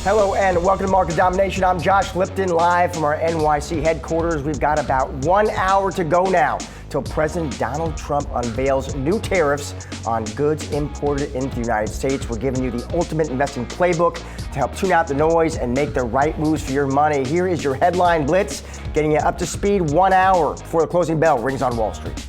Hello and welcome to Market Domination. I'm Josh Lipton, live from our NYC headquarters. We've got about 1 hour to go now till President Donald Trump unveils new tariffs on goods imported into the United States. We're giving you the ultimate investing playbook to help tune out the noise and make the right moves for your money. Here is your headline blitz, getting you up to speed 1 hour before the closing bell rings on Wall Street.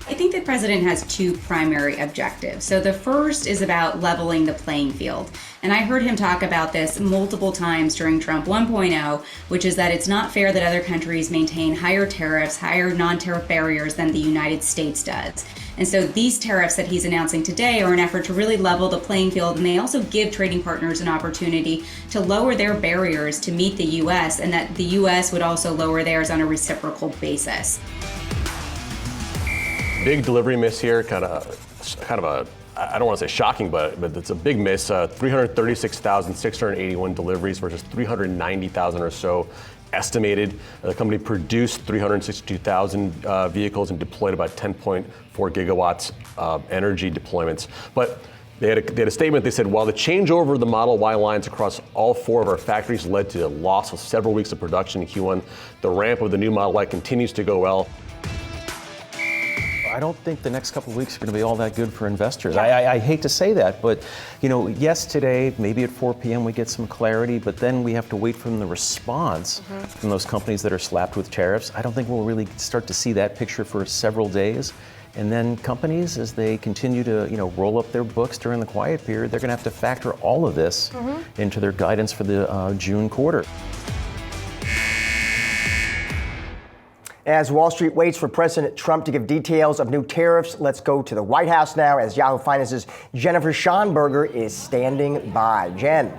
I think the president has two primary objectives. So the first is about leveling the playing field. And I heard him talk about this multiple times during Trump 1.0, which is that it's not fair that other countries maintain higher tariffs, higher non-tariff barriers than the United States does. And so these tariffs that he's announcing today are an effort to really level the playing field, and they also give trading partners an opportunity to lower their barriers to meet the U.S., and that the U.S. would also lower theirs on a reciprocal basis. Big delivery miss here, kind of a, I don't want to say shocking, but it's a big miss. 336,681 deliveries versus 390,000 or so estimated. The company produced 362,000 vehicles and deployed about 10.4 gigawatts of energy deployments. But they had a statement. They said, while the changeover of the Model Y lines across all four of our factories led to the loss of several weeks of production in Q1, the ramp of the new Model Y continues to go well. I don't think the next couple of weeks are going to be all that good for investors. I hate to say that, but yes, today, maybe at 4 p.m. we get some clarity, but then we have to wait for the response from those companies that are slapped with tariffs. I don't think we'll really start to see that picture for several days. And then companies, as they continue to roll up their books during the quiet period, they're going to have to factor all of this into their guidance for the June quarter. As Wall Street waits for President Trump to give details of new tariffs, let's go to the White House now as Yahoo Finance's Jennifer Schonberger is standing by. Jen.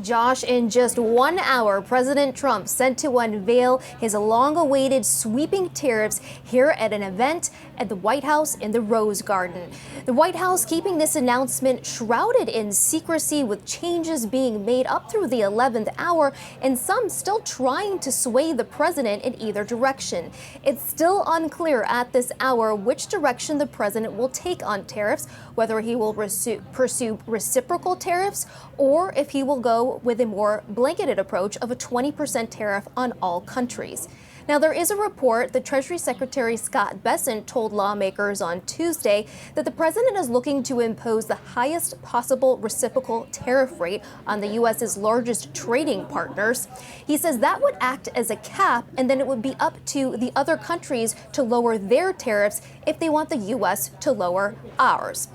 Josh, in just 1 hour, President Trump set to unveil his long-awaited sweeping tariffs here at an event at the White House in the Rose Garden. The White House keeping this announcement shrouded in secrecy, with changes being made up through the 11th hour and some still trying to sway the president in either direction. It's still unclear at this hour which direction the president will take on tariffs, whether he will pursue reciprocal tariffs or if he will go with a more blanketed approach of a 20% tariff on all countries. Now, there is a report that Treasury Secretary Scott Bessent told lawmakers on Tuesday that the president is looking to impose the highest possible reciprocal tariff rate on the U.S.'s largest trading partners. He says that would act as a cap, and then it would be up to the other countries to lower their tariffs if they want the U.S. to lower ours.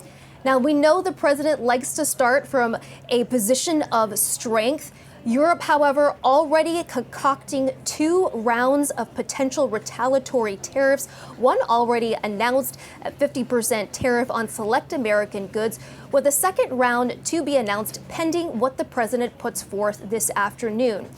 Now, we know the president likes to start from a position of strength. Europe, however, already concocting 2 rounds of potential retaliatory tariffs. One already announced a 50% tariff on select American goods, with a second round to be announced pending what the president puts forth this afternoon.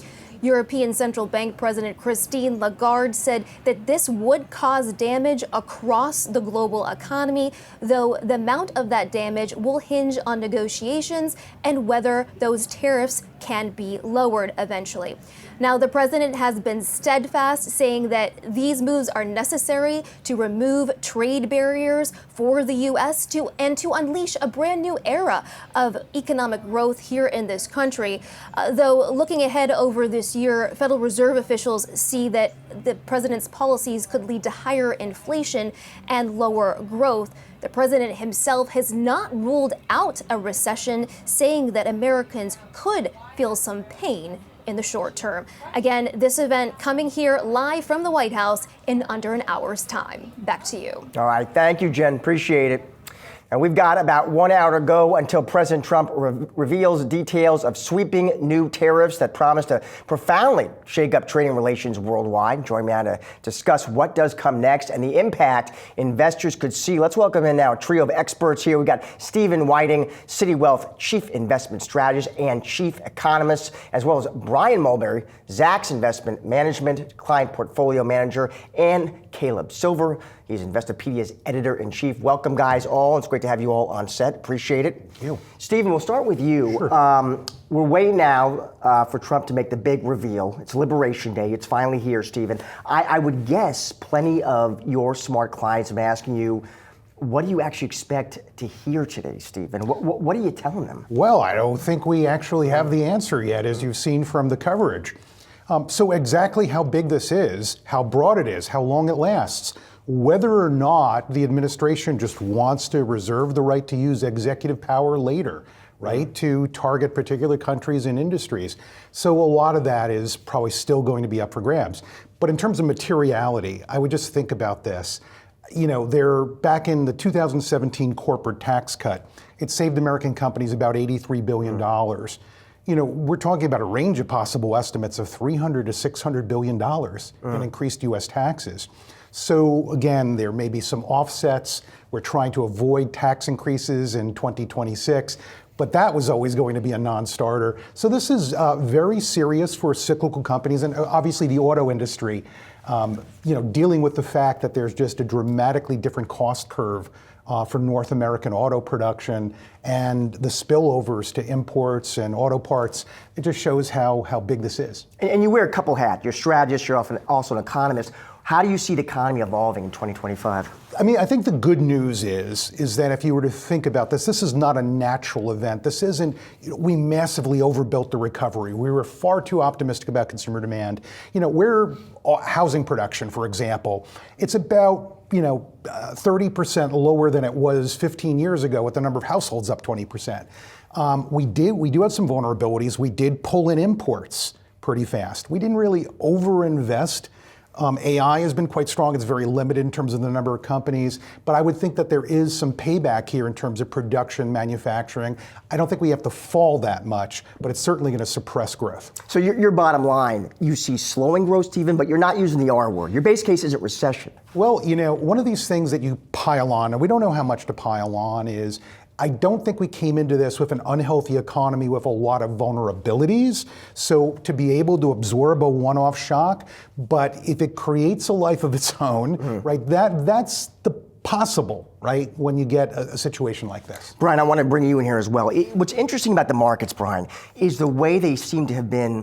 European Central Bank President Christine Lagarde said that this would cause damage across the global economy, though the amount of that damage will hinge on negotiations and whether those tariffs can be lowered eventually. Now, the president has been steadfast, saying that these moves are necessary to remove trade barriers for the U.S. to unleash a brand new era of economic growth here in this country. Though looking ahead over this year, Federal Reserve officials see that the president's policies could lead to higher inflation and lower growth. The president himself has not ruled out a recession, saying that Americans could feel some pain in the short term. Again, this event coming here live from the White House in under an hour's time. Back to you. All right. Thank you, Jen. Appreciate it. And we've got about 1 hour to go until President Trump reveals details of sweeping new tariffs that promise to profoundly shake up trading relations worldwide. Join me now to discuss what does come next and the impact investors could see. Let's welcome in now a trio of experts here. We got Stephen Whiting, Citi Wealth Chief Investment Strategist and Chief Economist, as well as Brian Mulberry, Zacks Investment Management Client Portfolio Manager, and Caleb Silver, He's Investopedia's editor-in-chief. Welcome, guys, all. It's great to have you all on set. Appreciate it. Thank you. Stephen, we'll start with you. Sure. We're waiting now for Trump to make the big reveal. It's Liberation Day. It's finally here, Stephen. I would guess plenty of your smart clients have been asking you, what do you actually expect to hear today, Stephen? What are you telling them? Well, I don't think we actually have the answer yet, as you've seen from the coverage. So exactly how big this is, how broad it is, how long it lasts, whether or not the administration just wants to reserve the right to use executive power later, right, to target particular countries and industries. So a lot of that is probably still going to be up for grabs. But in terms of materiality, I would just think about this. You know, they're back in the 2017 corporate tax cut. It saved American companies about $83 billion. You know, we're talking about a range of possible estimates of $300 to $600 billion in increased U.S. taxes. So again, there may be some offsets. We're trying to avoid tax increases in 2026, but that was always going to be a non-starter. So this is very serious for cyclical companies, and obviously the auto industry, you know, dealing with the fact that there's just a dramatically different cost curve for North American auto production and the spillovers to imports and auto parts. It just shows how big this is. And you wear a couple hats. You're a strategist, you're also an economist. How do you see the economy evolving in 2025? I mean, I think the good news is that if you were to think about this, this is not a natural event. This isn't, you know, we massively overbuilt the recovery. We were far too optimistic about consumer demand. You know, we're housing production, for example, it's about, you know, 30% lower than it was 15 years ago, with the number of households up 20%. We do have some vulnerabilities. We did pull in imports pretty fast. We didn't really overinvest. AI has been quite strong. It's very limited in terms of the number of companies, but I would think that there is some payback here in terms of production, manufacturing. I don't think we have to fall that much, but it's certainly going to suppress growth. So your bottom line, you see slowing growth, Stephen, but you're not using the R word. Your base case isn't recession. Well, you know, one of these things that you pile on, and we don't know how much to pile on, is I don't think we came into this with an unhealthy economy with a lot of vulnerabilities. So to be able to absorb a one-off shock, but if it creates a life of its own, right, that's the possible, right, when you get a situation like this. Brian, I want to bring you in here as well. What's interesting about the markets, Brian, is the way they seem to have been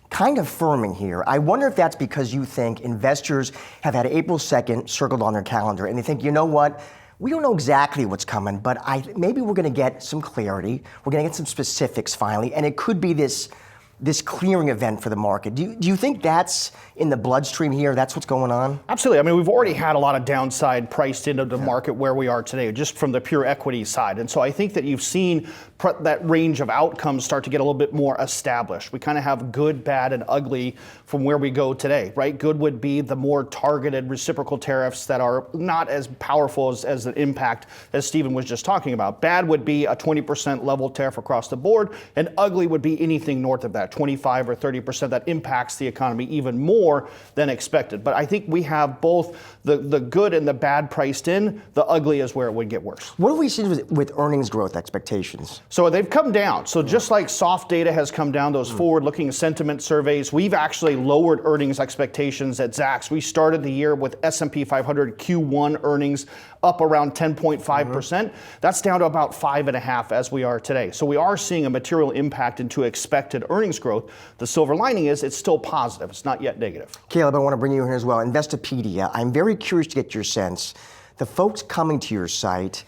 kind of firming here. I wonder if that's because you think investors have had April 2nd circled on their calendar and they think, you know what? We don't know exactly what's coming, but maybe we're going to get some clarity. We're going to get some specifics finally, and it could be this clearing event for the market. Do you think that's in the bloodstream here? That's what's going on? Absolutely. I mean, we've already had a lot of downside priced into the market where we are today, just from the pure equity side. And so I think that you've seen that range of outcomes start to get a little bit more established. We kind of have good, bad, and ugly from where we go today, right? Good would be the more targeted reciprocal tariffs that are not as powerful as the impact as Stephen was just talking about. Bad would be a 20% level tariff across the board, and ugly would be anything north of that, 25 or 30% that impacts the economy even more than expected. But I think we have both the good and the bad priced in. The ugly is where it would get worse. What have we seen with earnings growth expectations? So they've come down. So just like soft data has come down, those forward-looking sentiment surveys, we've actually lowered earnings expectations at Zacks. We started the year with S&P 500 Q1 earnings up around 10.5%. That's down to about 5.5% as we are today. So we are seeing a material impact into expected earnings growth. The silver lining is it's still positive. It's not yet negative. Caleb, I want to bring you in here as well. Investopedia, I'm very curious to get your sense. The folks coming to your site,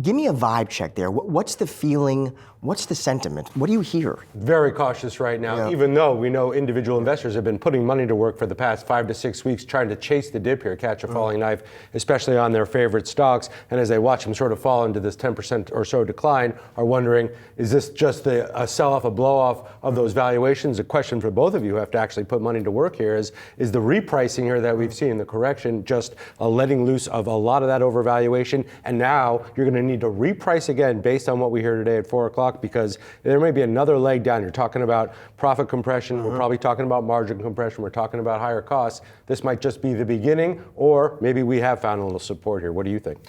give me a vibe check there. What's the feeling? What's the sentiment? What do you hear? Very cautious right now, even though we know individual investors have been putting money to work for the past 5 to 6 weeks trying to chase the dip here, catch a falling knife, especially on their favorite stocks. And as they watch them sort of fall into this 10% or so decline, are wondering, is this just a sell-off, a blow-off of those valuations? A question for both of you who have to actually put money to work here is the repricing here that we've seen, the correction, just a letting loose of a lot of that overvaluation? And now you're going to need to reprice again based on what we hear today at 4 o'clock, because there may be another leg down. You're talking about profit compression. We're probably talking about margin compression. We're talking about higher costs. This might just be the beginning, or maybe we have found a little support here. What do you think?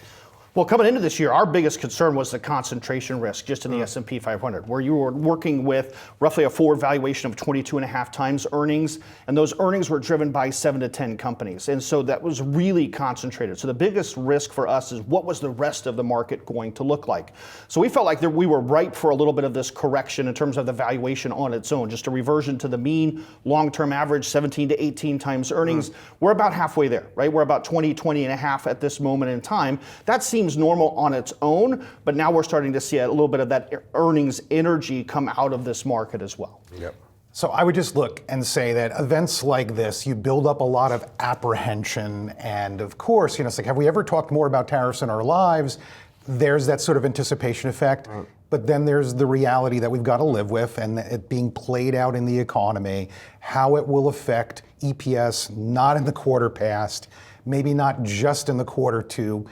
Well, coming into this year, our biggest concern was the concentration risk just in the S&P 500, where you were working with roughly a forward valuation of 22.5 times earnings, and those earnings were driven by 7 to 10 companies. And so that was really concentrated. So the biggest risk for us is what was the rest of the market going to look like? So we felt like we were ripe for a little bit of this correction in terms of the valuation on its own, just a reversion to the mean long-term average 17 to 18 times earnings. We're about halfway there, right? We're about 20 and a half at this moment in time. That seems normal on its own, but now we're starting to see a little bit of that earnings energy come out of this market as well. Yep. So I would just look and say that events like this, you build up a lot of apprehension. And of course, it's like, have we ever talked more about tariffs in our lives? There's that sort of anticipation effect. But then there's the reality that we've got to live with, and it being played out in the economy, how it will affect EPS, not in the quarter past, maybe not just in the quarter two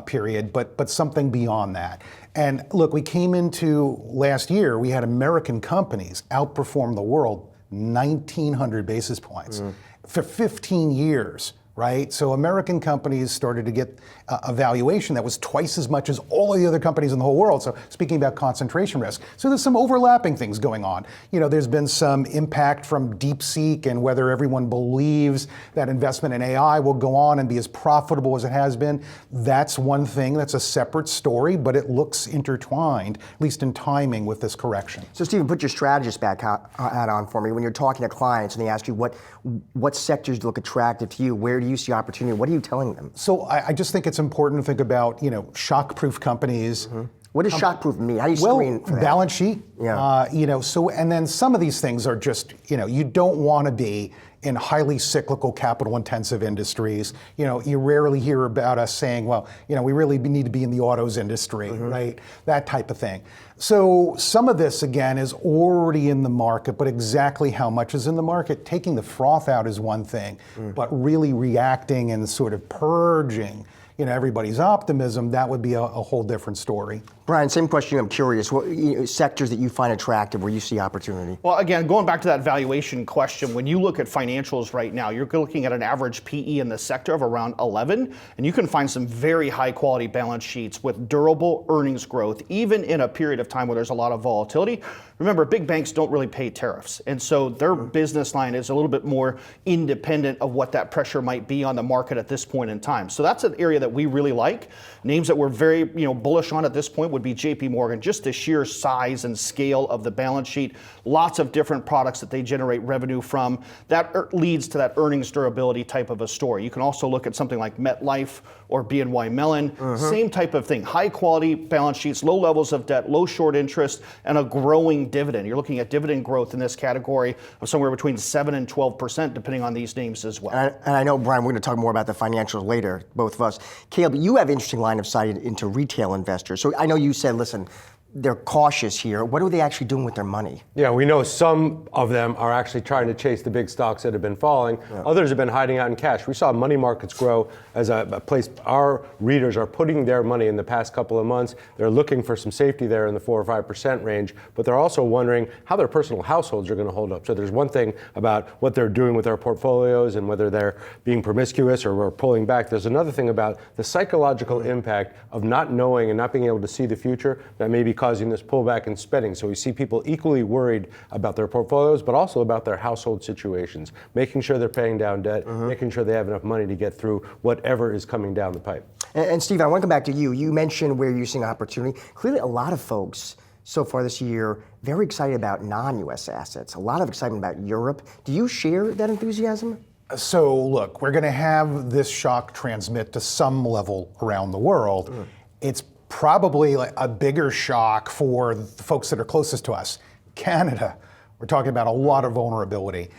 period, but something beyond that. And look, we came into last year, we had American companies outperform the world 1,900 basis points for 15 years. Right? So American companies started to get a valuation that was twice as much as all of the other companies in the whole world. So speaking about concentration risk. So there's some overlapping things going on. There's been some impact from DeepSeek and whether everyone believes that investment in AI will go on and be as profitable as it has been. That's one thing. That's a separate story, but it looks intertwined, at least in timing, with this correction. So Stephen, put your strategist hat on for me. When you're talking to clients and they ask you what sectors look attractive to you, where do you see opportunity? What are you telling them? So I just think it's important to think about, shock-proof companies. What does shock-proof mean? How do you screen for that? Balance sheet. Yeah. And then some of these things are just, you don't want to be in highly cyclical, capital-intensive industries. You rarely hear about us saying, well, we really need to be in the autos industry, right? That type of thing. So some of this, again, is already in the market, but exactly how much is in the market? Taking the froth out is one thing, but really reacting and sort of purging everybody's optimism, that would be a whole different story. Brian, same question. I'm curious. What sectors that you find attractive where you see opportunity? Well, again, going back to that valuation question, when you look at financials right now, you're looking at an average PE in the sector of around 11, and you can find some very high quality balance sheets with durable earnings growth, even in a period of time where there's a lot of volatility. Remember, big banks don't really pay tariffs, and so their business line is a little bit more independent of what that pressure might be on the market at this point in time. So that's an area that we really like. Names that we're very bullish on at this point would be JP Morgan, just the sheer size and scale of the balance sheet, lots of different products that they generate revenue from. That leads to that earnings durability type of a story. You can also look at something like MetLife or BNY Mellon, same type of thing. High quality balance sheets, low levels of debt, low short interest, and a growing dividend. You're looking at dividend growth in this category of somewhere between 7 and 12%, depending on these names as well. And I know, Brian, we're going to talk more about the financials later, both of us. Caleb, you have interesting line of sight into retail investors. So I know you said, listen, they're cautious here. What are they actually doing with their money? Yeah, we know some of them are actually trying to chase the big stocks that have been falling. Yeah. Others have been hiding out in cash. We saw money markets grow as a place our readers are putting their money in the past couple of months. They're looking for some safety there in the 4 or 5% range, but they're also wondering how their personal households are going to hold up. So there's one thing about what they're doing with their portfolios and whether they're being promiscuous or pulling back. There's another thing about the psychological impact of not knowing and not being able to see the future that may be causing this pullback in spending. So we see people equally worried about their portfolios, but also about their household situations, making sure they're paying down debt, making sure they have enough money to get through whatever is coming down the pipe. And Steve, I want to come back to you. You mentioned where you're seeing opportunity. Clearly, a lot of folks so far this year very excited about non-U.S. assets, a lot of excitement about Europe. Do you share that enthusiasm? So look, we're going to have this shock transmit to some level around the world. It's probably like a bigger shock for the folks that are closest to us. Canada, we're talking about a lot of vulnerability.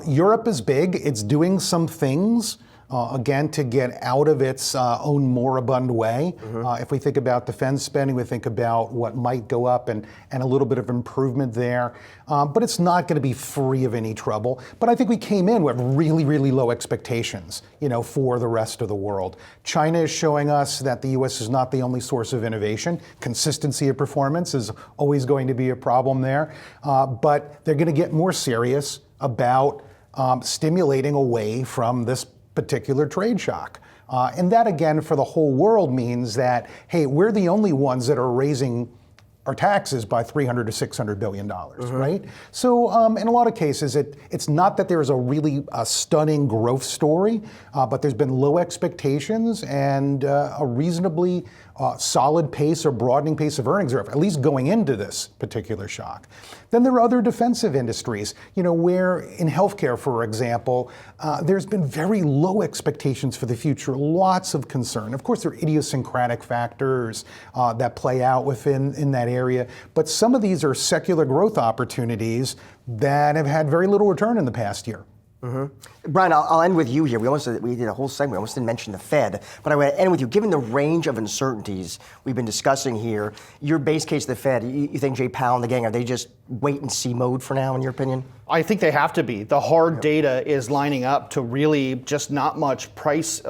Europe is big. It's doing some things, again, to get out of its own moribund way. If we think about defense spending, we think about what might go up and a little bit of improvement there. But it's not going to be free of any trouble. But I think we came in with really, really low expectations, for the rest of the world. China is showing us that the U.S. is not the only source of innovation. Consistency of performance is always going to be a problem there. But they're going to get more serious about stimulating away from this particular trade shock. And that, again, for the whole world means that, hey, we're the only ones that are raising our taxes by $300 to $600 billion, right? So in a lot of cases, it's not that there's a really stunning growth story, but there's been low expectations and a reasonably solid pace or broadening pace of earnings growth, at least going into this particular shock. Then there are other defensive industries, where in healthcare, for example, there's been very low expectations for the future, lots of concern. Of course, there are idiosyncratic factors that play out in that area, but some of these are secular growth opportunities that have had very little return in the past year. Brian, I'll end with you here. We did a whole segment. We almost didn't mention the Fed, but I want to end with you. Given the range of uncertainties we've been discussing here, your base case of the Fed, you think Jay Powell and the gang, are they just wait and see mode for now, in your opinion? I think they have to be. The hard data is lining up to really just not much price,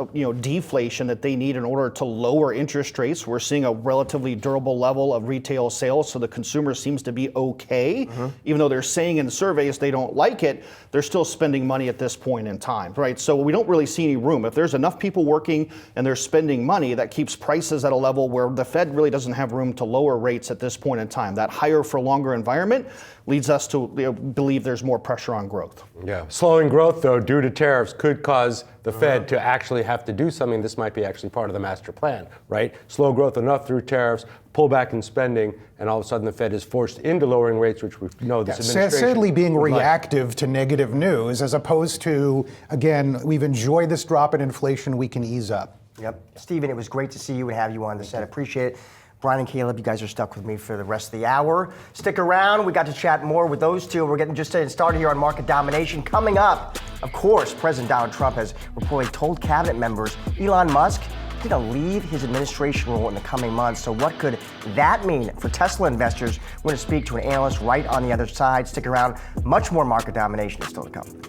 deflation that they need in order to lower interest rates. We're seeing a relatively durable level of retail sales, so the consumer seems to be okay. Even though they're saying in the surveys they don't like it, they're still spending money at this point in time, right? So we don't really see any room. If there's enough people working and they're spending money, that keeps prices at a level where the Fed really doesn't have room to lower rates at this point in time. That higher for longer environment leads us to believe there's more pressure on growth. Yeah, slowing growth, though, due to tariffs could cause the Fed to actually have to do something. This might be actually part of the master plan, right? Slow growth enough through tariffs, pull back in spending, and all of a sudden the Fed is forced into lowering rates, which we know this administration. Sadly, being reactive to negative news, as opposed to, again, we've enjoyed this drop in inflation, we can ease up. Yep. Stephen, it was great to see you and have you on the set. Appreciate it. Brian and Caleb, you guys are stuck with me for the rest of the hour. Stick around. We got to chat more with those two. We're getting just started here on Market Domination. Coming up, of course, President Donald Trump has reportedly told cabinet members Elon Musk is going to leave his administration role in the coming months. So what could that mean for Tesla investors? We're going to speak to an analyst right on the other side. Stick around. Much more Market Domination is still to come.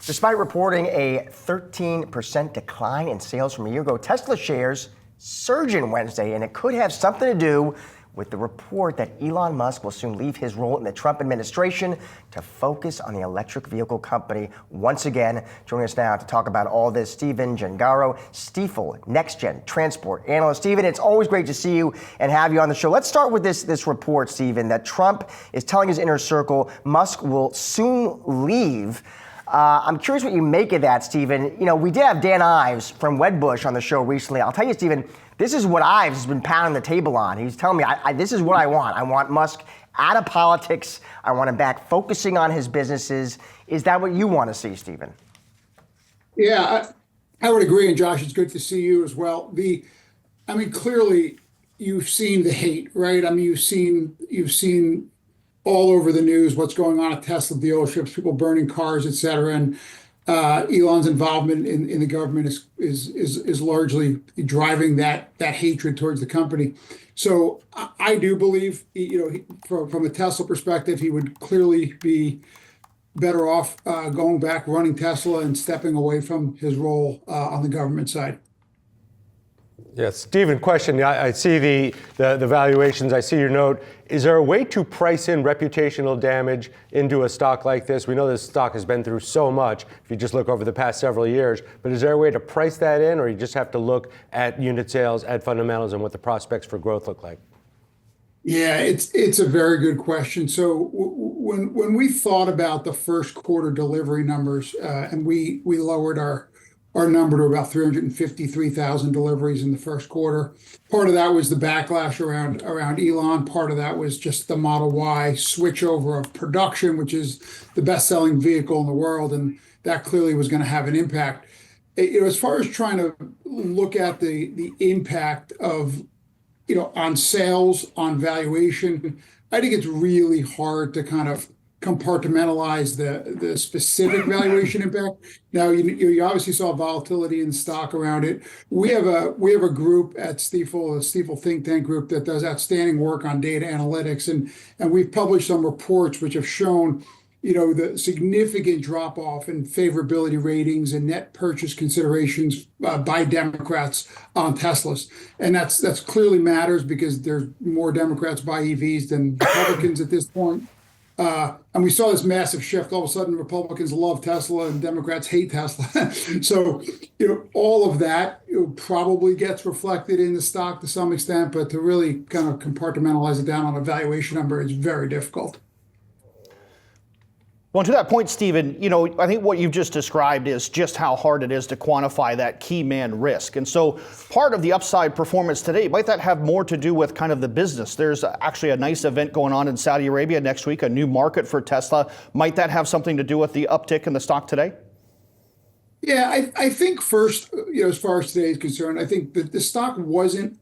Despite reporting a 13% decline in sales from a year ago, Tesla shares surged in Wednesday, and it could have something to do with the report that Elon Musk will soon leave his role in the Trump administration to focus on the electric vehicle company once again. Joining us now to talk about all this, Stephen Gengaro, Stifel, NextGen Transport Analyst. Stephen, it's always great to see you and have you on the show. Let's start with this report, Stephen, that Trump is telling his inner circle Musk will soon leave. I'm curious what you make of that, Stephen. We did have Dan Ives from Wedbush on the show recently. I'll tell you, Stephen, this is what Ives has been pounding the table on. He's telling me, this is what I want. I want Musk out of politics. I want him back focusing on his businesses. Is that what you want to see, Stephen? Yeah, I would agree. And Josh, it's good to see you as well. Clearly, you've seen the hate, right? You've seen all over the news what's going on at Tesla dealerships, people burning cars, et cetera. And Elon's involvement in the government is largely driving that hatred towards the company. So I do believe, from a Tesla perspective, he would clearly be better off going back, running Tesla, and stepping away from his role on the government side. Yes, Stephen, question. I see the valuations. I see your note. Is there a way to price in reputational damage into a stock like this? We know this stock has been through so much if you just look over the past several years, but is there a way to price that in, or you just have to look at unit sales, at fundamentals, and what the prospects for growth look like? Yeah, it's a very good question. So when we thought about the first quarter delivery numbers, and we lowered our number to about 353,000 deliveries in the first quarter. Part of that was the backlash around Elon. Part of that was just the Model Y switchover of production, which is the best-selling vehicle in the world, and that clearly was going to have an impact. As far as trying to look at the impact of, on sales, on valuation, I think it's really hard to kind of compartmentalize the specific valuation impact. Now, you obviously saw volatility in the stock around it. We have a group at Stifel, a Stifel think tank group that does outstanding work on data analytics, and we've published some reports which have shown, the significant drop off in favorability ratings and net purchase considerations by Democrats on Teslas. And that's clearly matters because there's more Democrats buy EVs than Republicans at this point. And we saw this massive shift. All of a sudden, Republicans love Tesla and Democrats hate Tesla. So, all of that probably gets reflected in the stock to some extent, but to really kind of compartmentalize it down on a valuation number is very difficult. Well, to that point, Stephen, I think what you've just described is just how hard it is to quantify that key man risk. And so part of the upside performance today, might that have more to do with kind of the business? There's actually a nice event going on in Saudi Arabia next week, a new market for Tesla. Might that have something to do with the uptick in the stock today? Yeah, I think first, as far as today is concerned, I think that the stock wasn't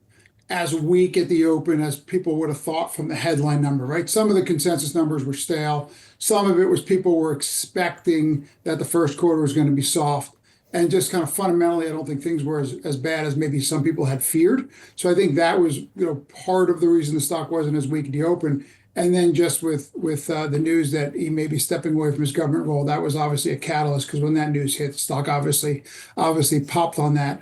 as weak at the open as people would have thought from the headline number, right? Some of the consensus numbers were stale. Some of it was people were expecting that the first quarter was going to be soft. And just kind of fundamentally, I don't think things were as bad as maybe some people had feared. So I think that was part of the reason the stock wasn't as weak at the open. And then just with the news that he may be stepping away from his government role, that was obviously a catalyst, because when that news hit, the stock obviously popped on that.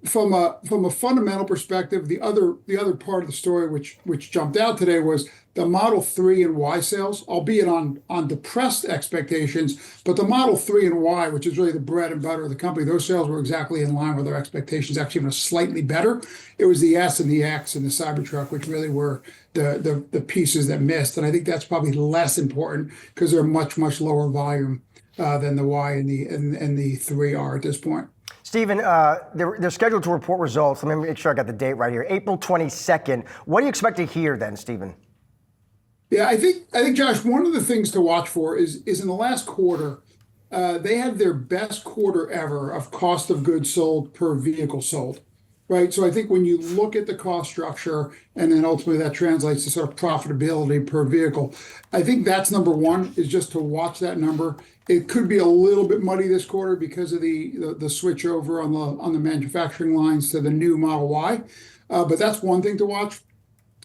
From a fundamental perspective, the other part of the story which jumped out today was the Model 3 and Y sales, albeit on depressed expectations, but the Model 3 and Y, which is really the bread and butter of the company, those sales were exactly in line with their expectations, actually even slightly better. It was the S and the X and the Cybertruck, which really were the pieces that missed. And I think that's probably less important because they're much lower volume than the Y and the 3 are at this point. Stephen, they're scheduled to report results. Let me make sure I got the date right here. April 22nd. What do you expect to hear then, Stephen? Yeah, I think, Josh, one of the things to watch for is in the last quarter, they had their best quarter ever of cost of goods sold per vehicle sold, right? So I think when you look at the cost structure and then ultimately that translates to sort of profitability per vehicle, I think that's number one, is just to watch that number. It could be a little bit muddy this quarter because of the switch over on the manufacturing lines to the new Model Y, but that's one thing to watch.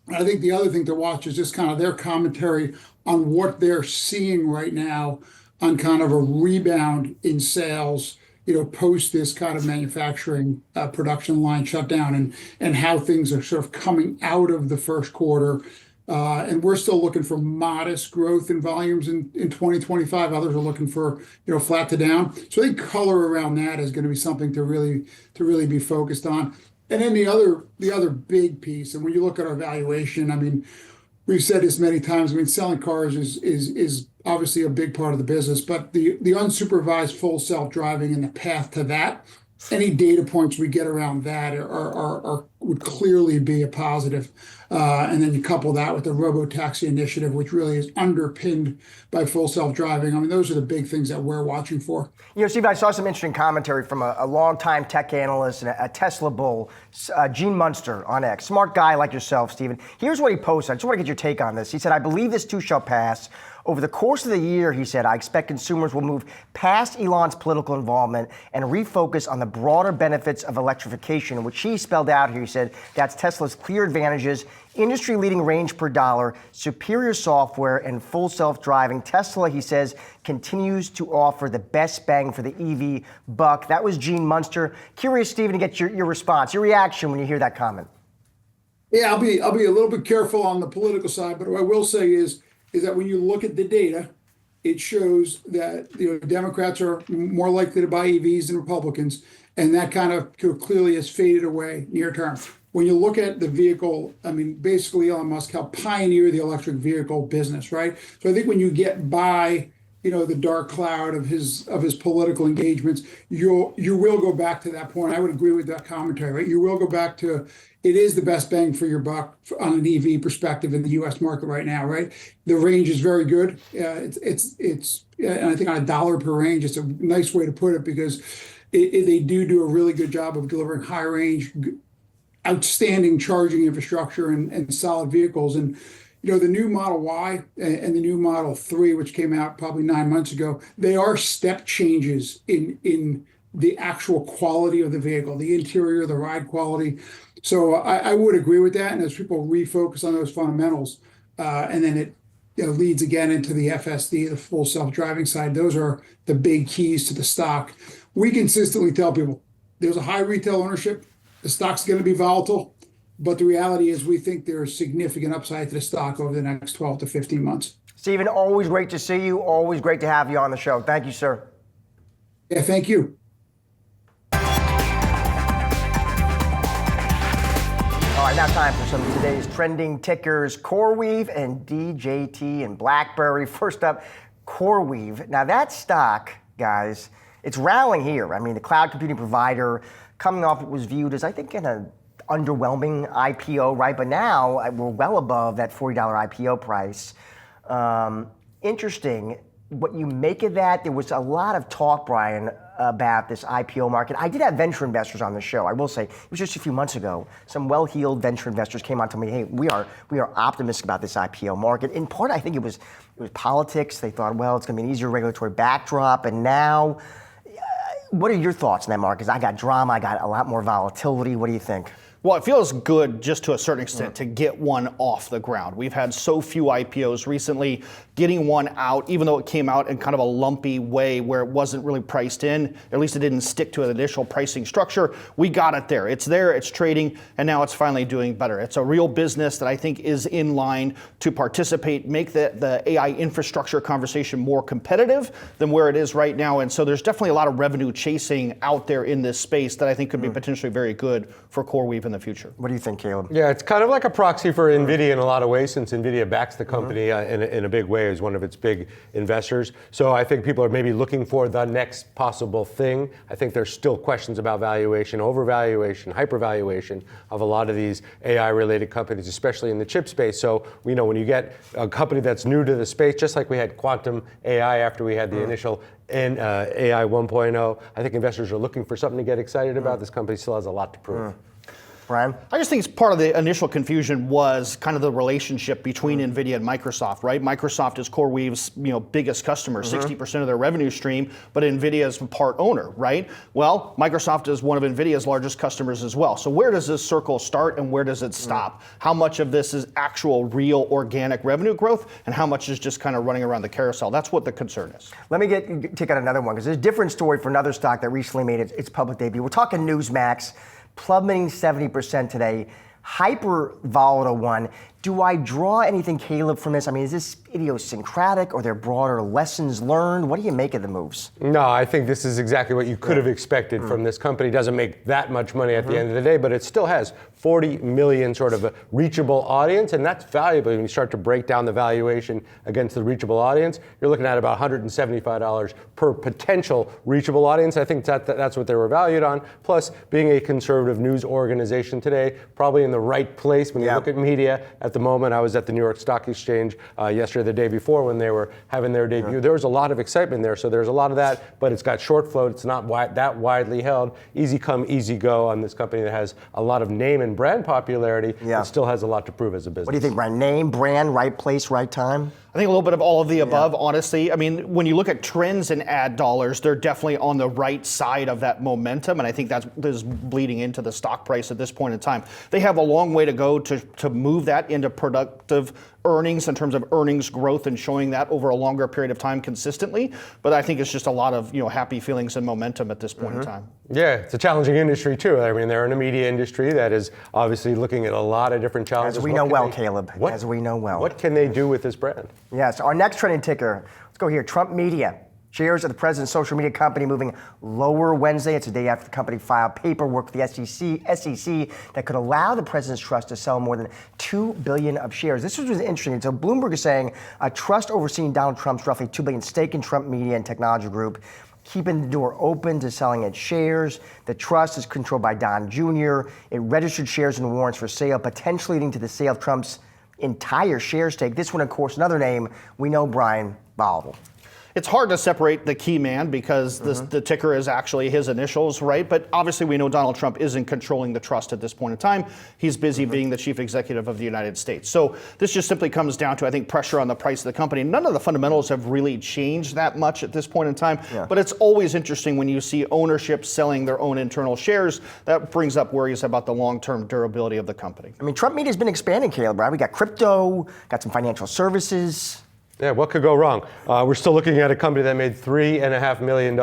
I think the other thing to watch is just kind of their commentary on what they're seeing right now on kind of a rebound in sales, post this kind of manufacturing production line shutdown and how things are sort of coming out of the first quarter. And we're still looking for modest growth in volumes in 2025. Others are looking for flat to down. So I think color around that is going to be something to really be focused on. And then the other big piece, and when you look at our valuation, I mean, we've said this many times. I mean, selling cars is obviously a big part of the business, but the unsupervised full self-driving and the path to that, any data points we get around that would clearly be a positive. And then you couple that with the robotaxi initiative, which really is underpinned by full self-driving. I mean, those are the big things that we're watching for. Steve, I saw some interesting commentary from a longtime tech analyst and a Tesla bull, Gene Munster on X. Smart guy like yourself, Stephen. Here's what he posted. I just want to get your take on this. He said, "I believe this too shall pass. Over the course of the year," he said, "I expect consumers will move past Elon's political involvement and refocus on the broader benefits of electrification," which he spelled out here. He said that's Tesla's clear advantages: industry-leading range per dollar, superior software, and full self-driving. Tesla, he says, continues to offer the best bang for the EV buck. That was Gene Munster. Curious, Stephen, to get your response, your reaction when you hear that comment. Yeah, I'll be a little bit careful on the political side, but what I will say is that when you look at the data, it shows that Democrats are more likely to buy EVs than Republicans, and that kind of clearly has faded away near term. When you look at the vehicle, I mean, basically Elon Musk helped pioneer the electric vehicle business, right? So I think when you get by the dark cloud of his political engagements, you will go back to that point. I would agree with that commentary, right? You will go back to, it is the best bang for your buck on an EV perspective in the U.S. market right now, right? The range is very good. It's and I think on $1 per range, it's a nice way to put it, because they do a really good job of delivering high range, outstanding charging infrastructure and solid vehicles. And the new Model Y and the new Model 3, which came out probably 9 months ago, they are step changes in the actual quality of the vehicle, the interior, the ride quality. So I would agree with that. And as people refocus on those fundamentals, and then leads again into the FSD, the full self-driving side. Those are the big keys to the stock. We consistently tell people there's a high retail ownership. The stock's going to be volatile, but the reality is we think there's significant upside to the stock over the next 12 to 15 months. Stephen, always great to see you. Always great to have you on the show. Thank you, sir. Yeah, thank you. All right, now time for some of today's trending tickers, CoreWeave and DJT and BlackBerry. First up, CoreWeave. Now that stock, guys, it's rallying here. I mean, the cloud computing provider coming off what was viewed as, I think, an underwhelming IPO, right? But now we're well above that $40 IPO price. Interesting what you make of that. There was a lot of talk, Brian, about this IPO market. I did have venture investors on the show. I will say, it was just a few months ago. Some well-heeled venture investors came on to me, hey, we are optimistic about this IPO market. In part, I think it was politics. They thought, well, it's going to be an easier regulatory backdrop. And now, what are your thoughts on that market? 'Cause I got drama, I got a lot more volatility. What do you think? Well, it feels good just to a certain extent to get one off the ground. We've had so few IPOs recently. Getting one out, even though it came out in kind of a lumpy way where it wasn't really priced in, at least it didn't stick to an initial pricing structure, we got it there. It's there, it's trading, and now it's finally doing better. It's a real business that I think is in line to participate, make the AI infrastructure conversation more competitive than where it is right now. And so there's definitely a lot of revenue chasing out there in this space that I think could be potentially very good for CoreWeave in the future. What do you think, Caleb? Yeah, it's kind of like a proxy for NVIDIA in a lot of ways, since NVIDIA backs the company in a big way as one of its big investors. So I think people are maybe looking for the next possible thing. I think there's still questions about valuation, overvaluation, hypervaluation of a lot of these AI-related companies, especially in the chip space. So we know when you get a company that's new to the space, just like we had quantum AI after we had the initial AI 1.0, I think investors are looking for something to get excited about. This company still has a lot to prove. Brian? I just think it's part of the initial confusion was kind of the relationship between NVIDIA and Microsoft, right? Microsoft is CoreWeave's biggest customer, 60% of their revenue stream, but NVIDIA is a part owner, right? Well, Microsoft is one of NVIDIA's largest customers as well. So where does this circle start and where does it stop? How much of this is actual, real, organic revenue growth and how much is just kind of running around the carousel? That's what the concern is. Let me take out another one, because there's a different story for another stock that recently made its public debut. We're talking Newsmax, plummeting 70% today. Hyper volatile one. Do I draw anything, Caleb, from this? I mean, is this idiosyncratic or are there broader lessons learned? What do you make of the moves? No, I think this is exactly what you could have expected from this company. It doesn't make that much money at the end of the day, but it still has 40 million sort of a reachable audience, and that's valuable. When you start to break down the valuation against the reachable audience, you're looking at about $175 per potential reachable audience. I think that's what they were valued on. Plus, being a conservative news organization today, probably in the right place when you look at media. At the moment, I was at the New York Stock Exchange yesterday, the day before, when they were having their debut. There was a lot of excitement there, so there's a lot of that, but it's got short float. It's not that widely held. Easy come, easy go on this company that has a lot of name and brand popularity. It still has a lot to prove as a business. What do you think, Brian? Name, brand, right place, right time? I think a little bit of all of the above, honestly. I mean, when you look at trends in ad dollars, they're definitely on the right side of that momentum, and I think that is bleeding into the stock price at this point in time. They have a long way to go to move that into productive earnings in terms of earnings growth and showing that over a longer period of time consistently. But I think it's just a lot of happy feelings and momentum at this point in time. Yeah, it's a challenging industry too. I mean, they're in a media industry that is obviously looking at a lot of different challenges. As we know well, Caleb. As we know well. What can they do with this brand? Yes, our next trending ticker, let's go here, Trump Media. Shares of the president's social media company moving lower Wednesday. It's a day after the company filed paperwork with the SEC that could allow the president's trust to sell more than $2 billion of shares. This was interesting. So Bloomberg is saying a trust overseeing Donald Trump's roughly $2 billion stake in Trump Media and Technology Group, keeping the door open to selling its shares. The trust is controlled by Don Jr. It registered shares and warrants for sale, potentially leading to the sale of Trump's entire share stake. This one, of course, another name we know, Brian, volatile. It's hard to separate the key man because the ticker is actually his initials, right? But obviously we know Donald Trump isn't controlling the trust at this point in time. He's busy being the chief executive of the United States. So this just simply comes down to, I think, pressure on the price of the company. None of the fundamentals have really changed that much at this point in time. But it's always interesting when you see ownership selling their own internal shares. That brings up worries about the long-term durability of the company. I mean, Trump Media has been expanding, Caleb, right? We got crypto, got some financial services. Yeah, what could go wrong? We're still looking at a company that made $3.5 million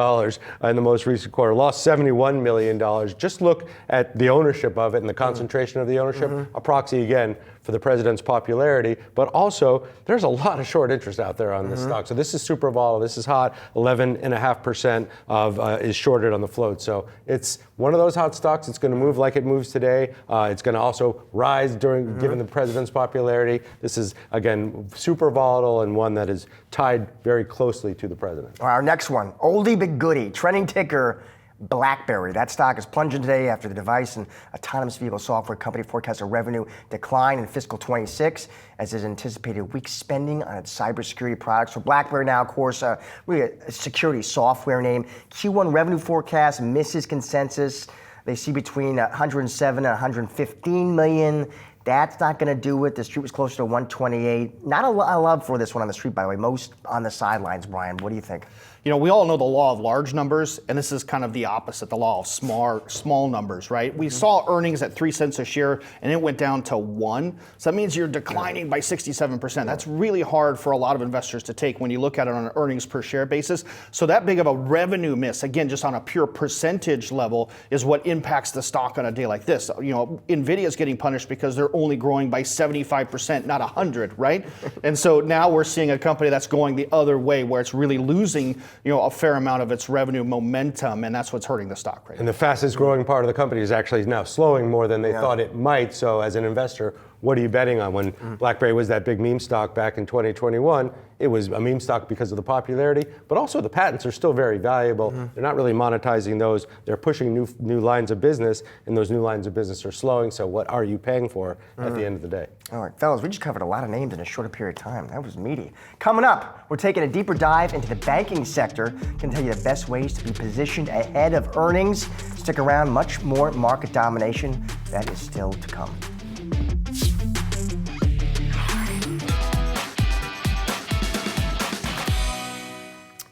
in the most recent quarter, lost $71 million. Just look at the ownership of it and the concentration of the ownership, a proxy again for the president's popularity, but also there's a lot of short interest out there on this stock. So this is super volatile, this is hot, 11.5% is shorted on the float. So it's one of those hot stocks. It's going to move like it moves today. It's going to also rise given the president's popularity. This is, again, super volatile and one that is tied very closely to the president. Our next one, oldie but goodie, trending ticker, BlackBerry. That stock is plunging today after the device and autonomous vehicle software company forecasts a revenue decline in fiscal 26 as it anticipated weak spending on its cybersecurity products. For BlackBerry now, of course, really a security software name. Q1 revenue forecast misses consensus. They see between 107 and 115 million. That's not going to do it. The street was closer to 128. Not a lot of love for this one on the street, by the way. Most on the sidelines, Brian. What do you think? You know, we all know the law of large numbers, and this is kind of the opposite, the law of small numbers, right? We saw earnings at 3 cents a share, and it went down to 1. So that means you're declining by 67%. That's really hard for a lot of investors to take when you look at it on an earnings per share basis. So that big of a revenue miss, again, just on a pure percentage level, is what impacts the stock on a day like this. You know, NVIDIA is getting punished because they're only growing by 75%, not 100, right? And so now we're seeing a company that's going the other way, where it's really losing, you know, a fair amount of its revenue momentum, and that's what's hurting the stock right now. And the fastest growing part of the company is actually now slowing more than they thought it might. So as an investor, what are you betting on? When BlackBerry was that big meme stock back in 2021, it was a meme stock because of the popularity, but also the patents are still very valuable. They're not really monetizing those. They're pushing new lines of business, and those new lines of business are slowing. So what are you paying for at the end of the day? All right, fellas, we just covered a lot of names in a shorter period of time. That was meaty. Coming up, we're taking a deeper dive into the banking sector. Can tell you the best ways to be positioned ahead of earnings. Stick around, much more market domination. That is still to come.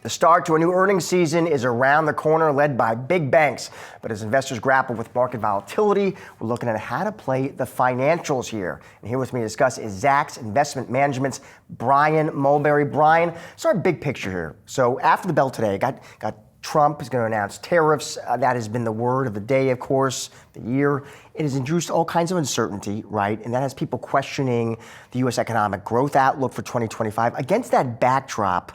The start to a new earnings season is around the corner, led by big banks. But as investors grapple with market volatility, we're looking at how to play the financials here. And here with me to discuss is Zacks Investment Management's Brian Mulberry. Brian, start big picture here. So after the bell today, got Trump is going to announce tariffs. That has been the word of the day, of course, the year. It has induced all kinds of uncertainty, right? And that has people questioning the U.S. economic growth outlook for 2025. Against that backdrop,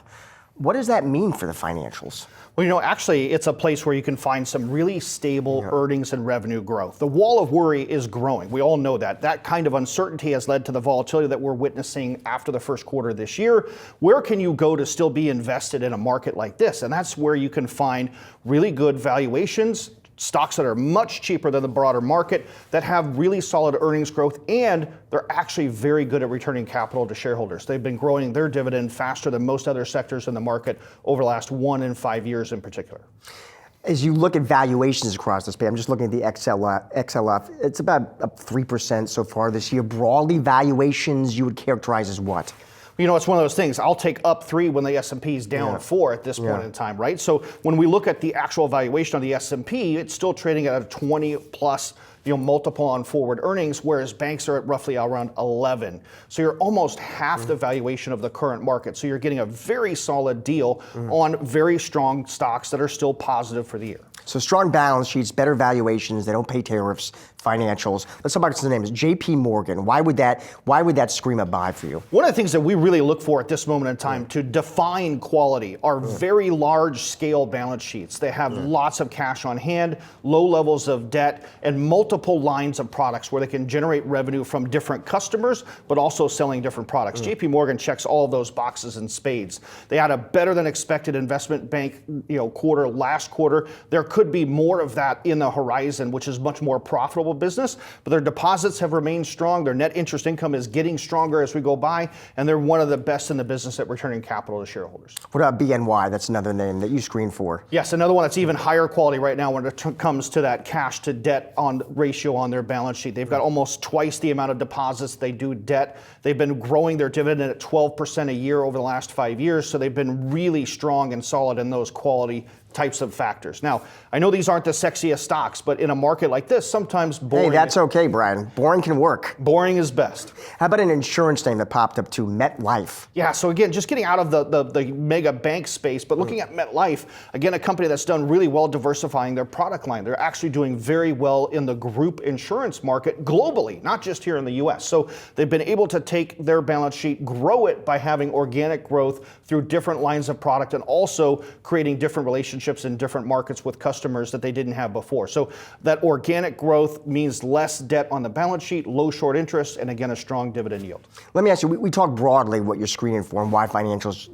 what does that mean for the financials? Well, you know, actually, it's a place where you can find some really stable earnings and revenue growth. The wall of worry is growing. We all know that. That kind of uncertainty has led to the volatility that we're witnessing after the first quarter this year. Where can you go to still be invested in a market like this? And that's where you can find really good valuations, stocks that are much cheaper than the broader market, that have really solid earnings growth, and they're actually very good at returning capital to shareholders. They've been growing their dividend faster than most other sectors in the market over the last 1 and 5 years in particular. As you look at valuations across the space, I'm just looking at the XLF. It's about up 3% so far this year. Broadly, valuations you would characterize as what? You know, it's one of those things. I'll take up 3 when the S&P is down 4 at this point in time, right? So when we look at the actual valuation of the S&P, it's still trading at a 20 plus multiple on forward earnings, whereas banks are at roughly around 11. So you're almost half the valuation of the current market. So you're getting a very solid deal on very strong stocks that are still positive for the year. So strong balance sheets, better valuations, they don't pay tariffs, financials. Let's talk about some names. JP Morgan, why would that scream a buy for you? One of the things that we really look for at this moment in time to define quality are very large scale balance sheets. They have lots of cash on hand, low levels of debt, and multiple lines of products where they can generate revenue from different customers, but also selling different products. JP Morgan checks all of those boxes in spades. They had a better than expected investment bank quarter last quarter. There could be more of that in the horizon, which is much more profitable business, but their deposits have remained strong. Their net interest income is getting stronger as we go by, and they're one of the best in the business at returning capital to shareholders. What about BNY? That's another name that you screen for. Yes, another one that's even higher quality right now when it comes to that cash to debt ratio on their balance sheet. They've got almost twice the amount of deposits they do debt. They've been growing their dividend at 12% a year over the last 5 years, so they've been really strong and solid in those quality types of factors. Now, I know these aren't the sexiest stocks, but in a market like this, sometimes boring. Hey, that's okay, Brian. Boring can work. Boring is best. How about an insurance name that popped up too, MetLife? Yeah, so again, just getting out of the mega bank space, but looking at MetLife, again, a company that's done really well diversifying their product line. They're actually doing very well in the group insurance market globally, not just here in the US. So they've been able to take their balance sheet, grow it by having organic growth through different lines of product, and also creating different relationships in different markets with customers that they didn't have before. So that organic growth means less debt on the balance sheet, low short interest, and again, a strong dividend yield. Let me ask you, we talk broadly what you're screening for and why financials,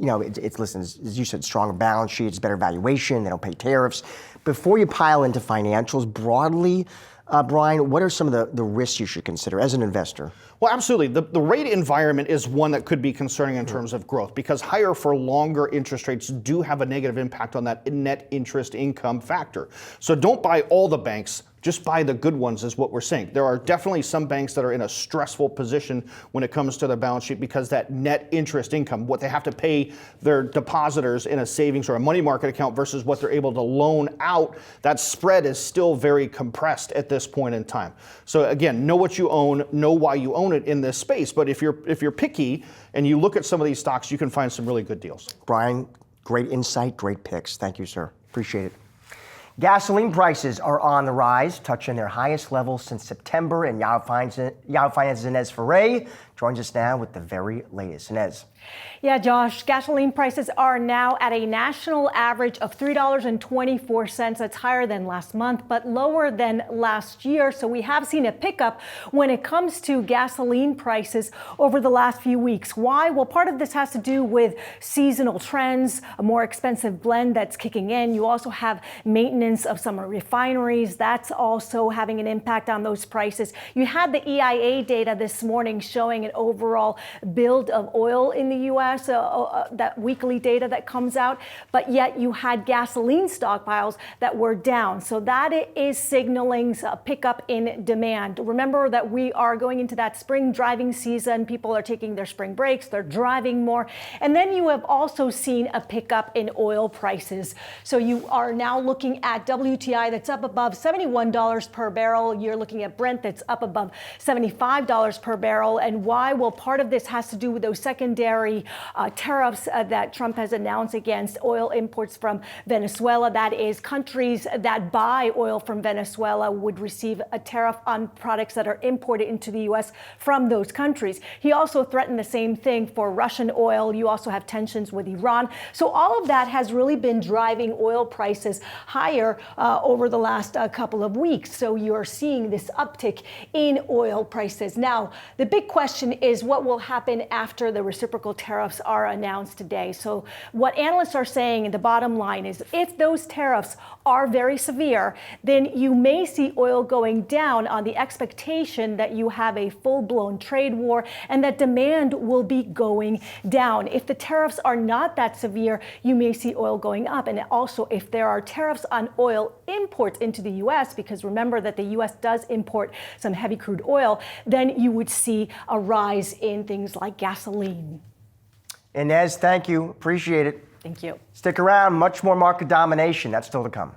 listen, as you said, stronger balance sheets, better valuation, they don't pay tariffs. Before you pile into financials broadly, Brian, what are some of the risks you should consider as an investor? Well, absolutely. The rate environment is one that could be concerning in terms of growth, because higher for longer interest rates do have a negative impact on that net interest income factor. So don't buy all the banks. Just buy the good ones is what we're saying. There are definitely some banks that are in a stressful position when it comes to their balance sheet, because that net interest income, what they have to pay their depositors in a savings or a money market account versus what they're able to loan out, that spread is still very compressed at this point in time. So again, know what you own, know why you own it in this space. But if you're picky and you look at some of these stocks, you can find some really good deals. Brian, great insight, great picks. Thank you, sir. Appreciate it. Gasoline prices are on the rise, touching their highest level since September, and Yahoo Finance's Inez Ferre joins us now with the very latest. Inez. Yeah, Josh, gasoline prices are now at a national average of $3.24. That's higher than last month, but lower than last year. So we have seen a pickup when it comes to gasoline prices over the last few weeks. Why? Well, part of this has to do with seasonal trends, a more expensive blend that's kicking in. You also have maintenance of some refineries. That's also having an impact on those prices. You had the EIA data this morning showing an overall build of oil in the U.S., that weekly data that comes out, but yet you had gasoline stockpiles that were down. So that is signaling a pickup in demand. Remember that we are going into that spring driving season. People are taking their spring breaks, they're driving more. And then you have also seen a pickup in oil prices. So you are now looking at WTI that's up above $71 per barrel. You're looking at Brent that's up above $75 per barrel. And why? Well, part of this has to do with those secondary tariffs that Trump has announced against oil imports from Venezuela. That is, countries that buy oil from Venezuela would receive a tariff on products that are imported into the U.S. from those countries. He also threatened the same thing for Russian oil. You also have tensions with Iran. So all of that has really been driving oil prices higher over the last couple of weeks. So you're seeing this uptick in oil prices. Now, the big question is what will happen after the reciprocal tariffs are announced today. So what analysts are saying, and the bottom line is, if those tariffs are very severe, then you may see oil going down on the expectation that you have a full-blown trade war and that demand will be going down. If the tariffs are not that severe, you may see oil going up. And also, if there are tariffs on oil imports into the U.S., because remember that the U.S. does import some heavy crude oil, then you would see a rise in things like gasoline. Inez, thank you. Appreciate it. Thank you. Stick around. Much more market domination. That's still to come.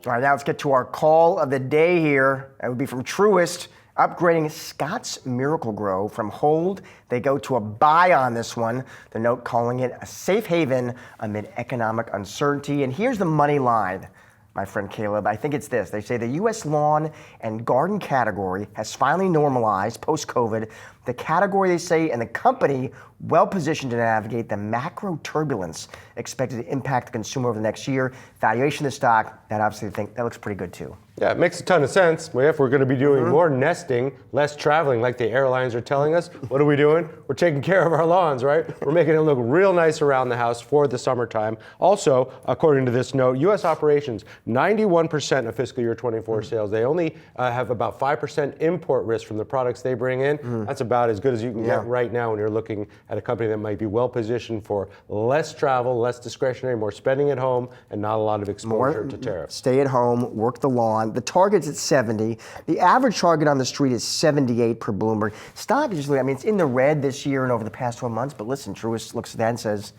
All right, now let's get to our call of the day here. That would be from Truist, upgrading Scott's Miracle-Gro from hold. They go to a buy on this one. The note calling it a safe haven amid economic uncertainty. And here's the money line, my friend Caleb. I think it's this. They say the U.S. lawn and garden category has finally normalized post-COVID. The category, they say, and the company well-positioned to navigate the macro turbulence expected to impact the consumer over the next year. Valuation of the stock, that obviously I think that looks pretty good too. Yeah, it makes a ton of sense. Well, if we're going to be doing more nesting, less traveling like the airlines are telling us, what are we doing? We're taking care of our lawns, right? We're making it look real nice around the house for the summertime. Also, according to this note, U.S. operations, 91% of fiscal year 24 sales. They only have about 5% import risk from the products they bring in. That's about about as good as you can get right now when you're looking at a company that might be well positioned for less travel, less discretionary, more spending at home, and not a lot of exposure to tariffs. Stay at home, work the lawn. The target's at 70. The average target on the street is 78 per Bloomberg. Stock is usually, I mean, it's in the red this year and over the past 12 months, but listen, Truist looks at that and says,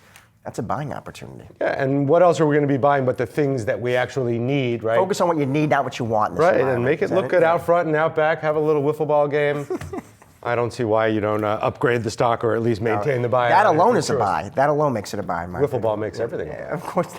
that's a buying opportunity. Yeah, and what else are we going to be buying but the things that we actually need, right? Focus on what you need, not what you want in this right, environment. and make it look good out front and out back. Have a little wiffle ball game. I don't see why you don't upgrade the stock or at least maintain the buy. That alone is a buy. That alone makes it a buy. Wiffle ball makes everything. Yeah, of course.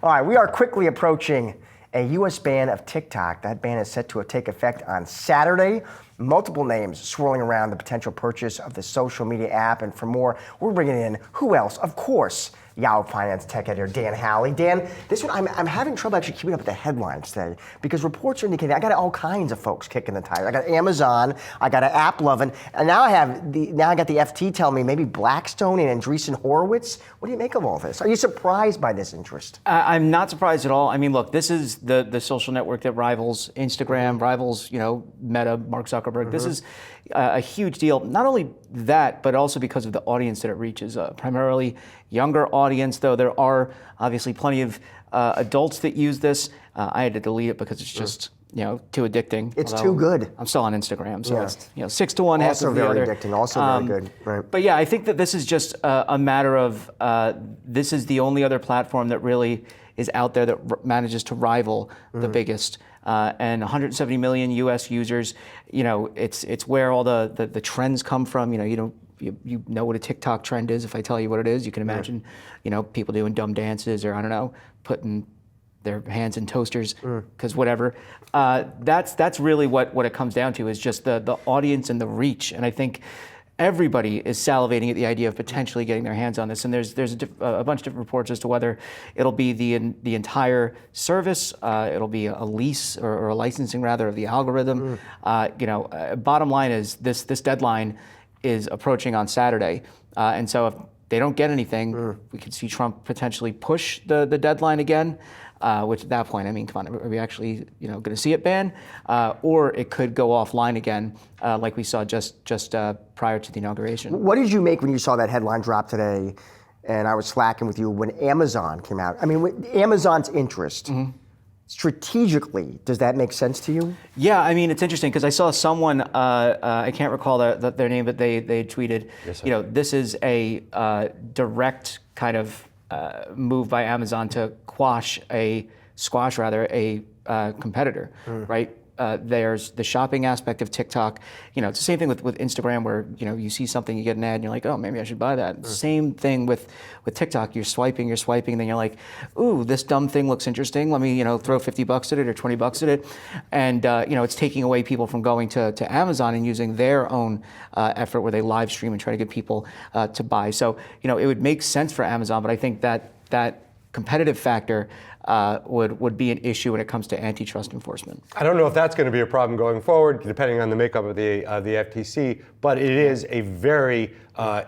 All right, we are quickly approaching a U.S. ban of TikTok. That ban is set to take effect on Saturday. Multiple names swirling around the potential purchase of the social media app. And for more, we're bringing in who else? Of course, Yahoo Finance tech editor Dan Howley. Dan, this one I'm having trouble actually keeping up with the headlines today because reports are indicating I got all kinds of folks kicking the tires. I got Amazon, I got an app loving, and now I got the FT telling me maybe Blackstone and Andreessen Horowitz. What do you make of all this? Are you surprised by this interest? I'm not surprised at all. I mean, look, this is the social network that rivals Instagram, rivals Meta, Mark Zuckerberg. This is a huge deal. Not only that, but also because of the audience that it reaches. Primarily younger audience, though there are obviously plenty of adults that use this. I had to delete it because it's just too addicting. It's too good. I'm still on Instagram, so it's 6 to 1. Also very addicting. Also very good. Right. But yeah, I think that this is just a matter of this is the only other platform that really is out there that manages to rival the biggest. And 170 million U.S. users. It's where all the trends come from. You know what a TikTok trend is. If I tell you what it is, you can imagine, people doing dumb dances or I don't know, putting their hands in toasters because whatever. That's really what it comes down to is just the audience and the reach. And I think everybody is salivating at the idea of potentially getting their hands on this. And there's a bunch of different reports as to whether it'll be the entire service, it'll be a lease or a licensing rather of the algorithm. Bottom line is this deadline is approaching on Saturday. And so if they don't get anything, we could see Trump potentially push the deadline again. Which at that point, I mean, come on, are we actually, going to see it banned? Or it could go offline again, like we saw just prior to the inauguration. What did you make when you saw that headline drop today? And I was slacking with you when Amazon came out. I mean, Amazon's interest, strategically, does that make sense to you? Yeah, I mean, it's interesting because I saw someone, I can't recall their name, but they tweeted, this is a direct kind of move by Amazon to squash a competitor, right? There's the shopping aspect of TikTok. It's the same thing with Instagram where, you see something, you get an ad and you're like, oh, maybe I should buy that. Same thing with TikTok. You're swiping, and then you're like, ooh, this dumb thing looks interesting. Let me, throw $50 at it or $20 at it. And, it's taking away people from going to Amazon and using their own effort where they live stream and try to get people to buy. So, it would make sense for Amazon, but I think that competitive factor would be an issue when it comes to antitrust enforcement. I don't know if that's going to be a problem going forward, depending on the makeup of the FTC, but it is a very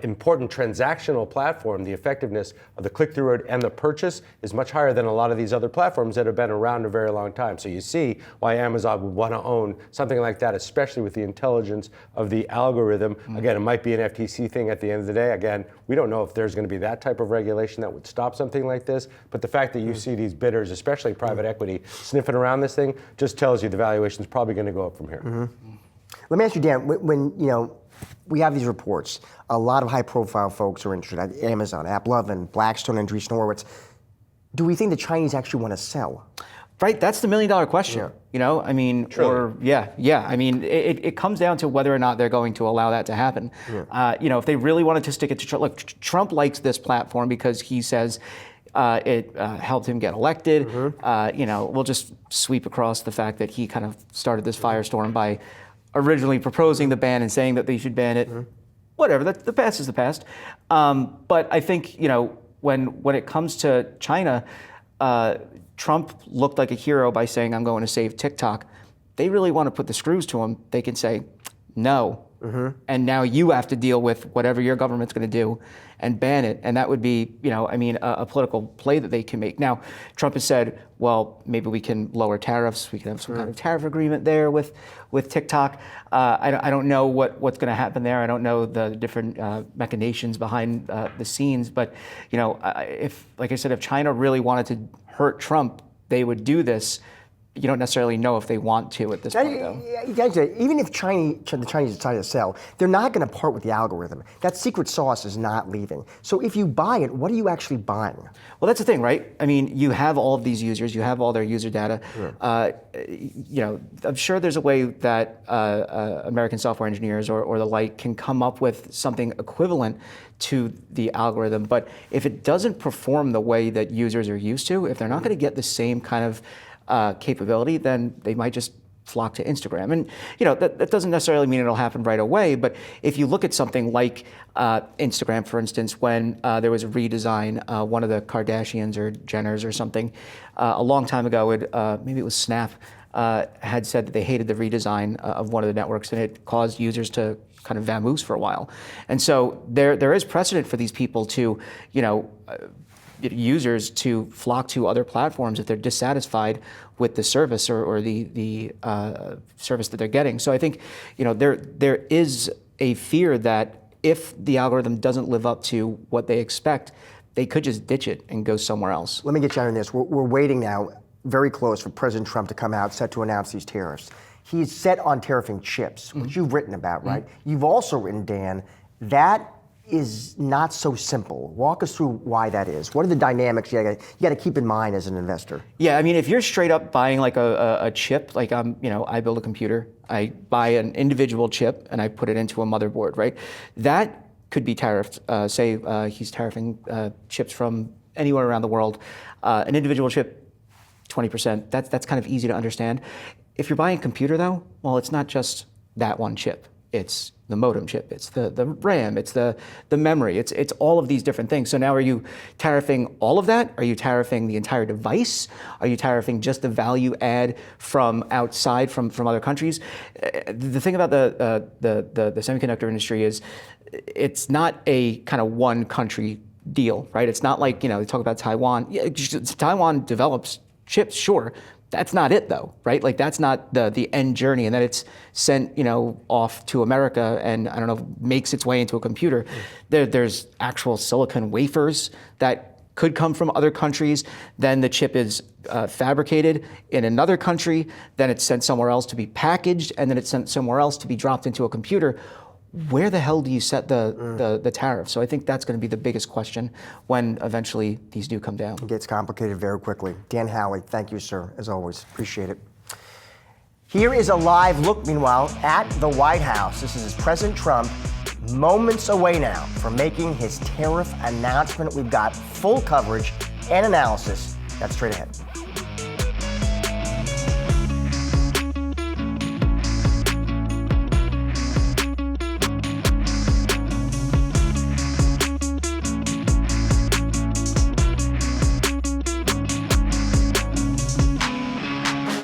important transactional platform. The effectiveness of the click-through rate and the purchase is much higher than a lot of these other platforms that have been around a very long time. So you see why Amazon would want to own something like that, especially with the intelligence of the algorithm. Again, it might be an FTC thing at the end of the day. Again, we don't know if there's going to be that type of regulation that would stop something like this, but the fact that you see these bidders, especially private equity, sniffing around this thing just tells you the valuation is probably going to go up from here. Let me ask you, Dan, when we have these reports, a lot of high-profile folks are interested. Amazon, AppLovin, Blackstone, and Andreessen Horowitz. Do we think the Chinese actually want to sell? Right, that's the million-dollar question. I mean, Truly. I mean, it comes down to whether or not they're going to allow that to happen. If they really wanted to stick it to Trump, look, Trump likes this platform because he says it helped him get elected. We'll just sweep across the fact that he kind of started this firestorm by originally proposing the ban and saying that they should ban it. Whatever, the past is the past. But I think, when it comes to China, Trump looked like a hero by saying, I'm going to save TikTok. They really want to put the screws to him. They can say, no, and now you have to deal with whatever your government's going to do and ban it. And that would be, a political play that they can make. Now, Trump has said, well, maybe we can lower tariffs. We can have some kind of tariff agreement there with TikTok. I don't know what's going to happen there. I don't know the different machinations behind the scenes. But, if China really wanted to hurt Trump, they would do this. You don't necessarily know if they want to at this point, though. Even if the Chinese decide to sell, they're not going to part with the algorithm. That secret sauce is not leaving. So if you buy it, what are you actually buying? Well, that's the thing, right? I mean, you have all of these users, you have all their user data. I'm sure there's a way that American software engineers or the like can come up with something equivalent to the algorithm. But if it doesn't perform the way that users are used to, if they're not going to get the same kind of capability, then they might just flock to Instagram. And that doesn't necessarily mean it'll happen right away, but if you look at something like Instagram, for instance, when there was a redesign, one of the Kardashians or Jenners or something, a long time ago, maybe it was Snap, had said that they hated the redesign of one of the networks, and it caused users to kind of vamoose for a while. And so there is precedent for these people to, users to flock to other platforms if they're dissatisfied with the service or the service that they're getting. So I think there is a fear that if the algorithm doesn't live up to what they expect, they could just ditch it and go somewhere else. Let me get you on this. We're waiting now, very close, for President Trump to come out, set to announce these tariffs. He's set on tariffing chips, which you've written about, right? You've also written, Dan, that is not so simple. Walk us through why that is. What are the dynamics you got to keep in mind as an investor? Yeah, I mean, if you're straight up buying like a chip, like I build a computer, I buy an individual chip and I put it into a motherboard, right? That could be tariffed. Say he's tariffing chips from anywhere around the world. An individual chip, 20%. That's kind of easy to understand. If you're buying a computer, though, well, it's not just that one chip. It's the modem chip, it's the RAM, it's the memory, it's all of these different things. So now are you tariffing all of that? Are you tariffing the entire device? Are you tariffing just the value add from outside, from other countries? The thing about the semiconductor industry is it's not a kind of one country deal, right? It's not like, they talk about Taiwan. Yeah, Taiwan develops chips, sure. That's not it, though, right? Like that's not the end journey, and then it's sent, off to America, and I don't know, makes its way into a computer. There's actual silicon wafers that could come from other countries. Then the chip is fabricated in another country. Then it's sent somewhere else to be packaged, and then it's sent somewhere else to be dropped into a computer. Where the hell do you set the tariff? So I think that's going to be the biggest question when eventually these do come down. It gets complicated very quickly. Dan Howley, thank you, sir, as always. Appreciate it. Here is a live look, meanwhile, at the White House. This is President Trump, moments away now from making his tariff announcement. We've got full coverage and analysis. That's straight ahead.